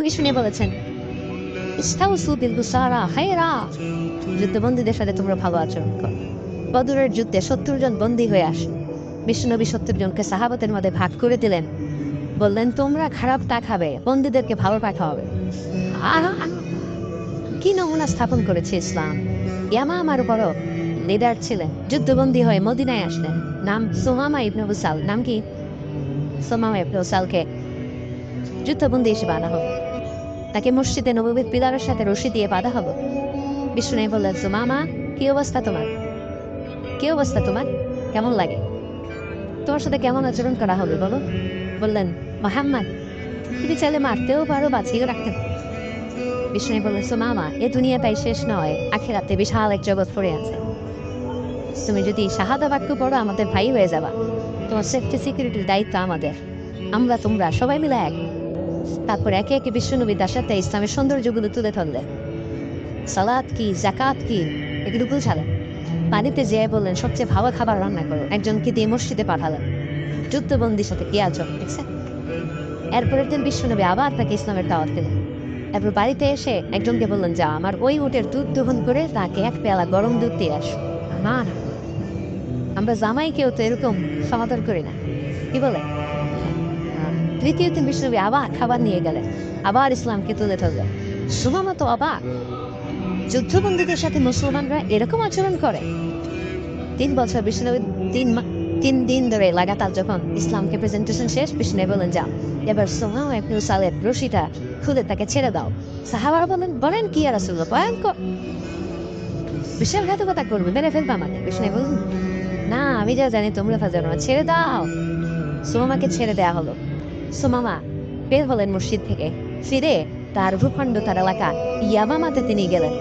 কি শুনে বলেছেন, ইস্তাউসু বিল বুসারা খায়রা, যুদ্ধবন্দীদের সাথে তোমরা ভালো আচরণ করো। বদরের যুদ্ধে 70 জন বন্দী হয়ে আসে। বিশ্বনবী 70 জনকে সাহাবাতের মধ্যে ভাগ করে দিলেন, বললেন তোমরা খারাপ তা খাবে, বন্দীদেরকে ভালো পাঠা হবে। কি নমুনা স্থাপন করেছে ইসলাম। ইয়ামামার বড় লিডার ছিলেন, যুদ্ধবন্দী হয়ে মদিনায় আসলেন, নাম সুমামা ইবনে উসাল। নাম কি? সুমামা ইবনে উসালকে যুদ্ধবন্দী হিসেবে আনা হলো। তাকে মসজিদে নববীর পিলারের সাথে রশি দিয়ে বাঁধা হলো। বিষ্ণু বললেন, সুমামা, কি অবস্থা তোমার? কি অবস্থা তোমার? কেমন লাগে? তোমার সাথে কেমন আচরণ করা হবে বলো? বললেন, মুহাম্মদ, তুমি চাইলে মারতেও পারো, বাঁচিয়েও রাখতে পারো। বিষ্ণু বললেন, সুমামা, এ দুনিয়াটাই শেষ নয়, আখিরাতে বিশাল এক জগৎ পড়ে আছে। তুমি যদি শাহাদা বাক্য পড়ো, আমাদের ভাই হয়ে যাবা। তোমার সেফটি সিকিউরিটির দায়িত্ব আমাদের। আমরা তোমরা সবাই মিলে এক। তারপর একে একে বিশ্বনবী তার সাথে ইসলামের সৌন্দর্যগুলো তুলে ধরলেন। সালাত কি, জাকাত কি, এগুলো বুঝালেন। পানিতে যেয়ে বললেন, সবচেয়ে ভালো খাবার রান্না করো। একজনকে দিয়ে মসজিদে পাঠালেন। যুদ্ধবন্দির সাথে কি আচরণ দেখছেন। এরপরের দিন বিশ্বনবী আবার তাকে ইসলামের দাওয়াত দিলেন। এরপর বাড়িতে এসে একজনকে বললেন, যা আমার ওই উটের দুধ দহন করে তাকে এক পেয়ালা গরম দুধ দিয়ে আস। না না, আমরা জামাই কেউ তো এরকম সমাদর করি না, কি বলে। তৃতীয় দিন বিশ্বনবী আবার খাবার নিয়ে গেলেন, আবার ইসলামকে তুলে ধরলেন। সুমামা তো অবাক, যুদ্ধবন্দীদের সাথে মুসলমানরা এরকম আচরণ করে। 3 বছর বিশ্বনবী 3 দিন ধরে লাগাতার যখন ইসলামকে প্রেজেন্টেশন শেষ, বিষ্ণু বলেন, যাও এবার সুমামা ইবনে উসালের রশিটা খুলে তাকে ছেড়ে দাও। সাহাবারা বলেন কি ইয়া রাসূলুল্লাহ, ভয়ঙ্কর, বিশ্বাসঘাতকতা করবে, মেরে ফেলবে আমাদের। বিষ্ণু বলেন, না, আমি যা জানি তোমরা তা জানো না, ছেড়ে দাও। সুমামাকে ছেড়ে দেয়া হলো। সুমামা বের হলেন মসজিদ থেকে। ফিরে তার ভূখণ্ড, তার এলাকা ইয়ামামাতে তিনি গেলেন।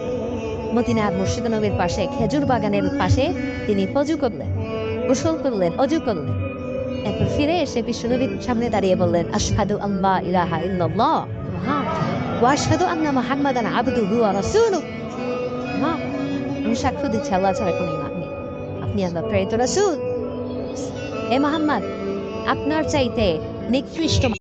মদিনার মসজিদ নবীর পাশে খেজুর বাগানের পাশে তিনি অজু করলেন, গোসল করলেন, অজু করলেন। এরপর ফিরে এসে বিশ্বনবীর সামনে দাঁড়িয়ে বললেন, আশহাদু আল্লা ইলাহা ইল্লাল্লাহ ওয়া আশহাদু আন্না মুহাম্মাদান আবদুহু ওয়া রাসূলুহু। আমি সাক্ষ্য দিচ্ছি আল্লাহ ছাড়া কোনো ইলাহ নেই, আপনি আল্লাহর প্রেরিত রাসূল। হে মুহাম্মদ, আপনার চাইতে নিকৃষ্ট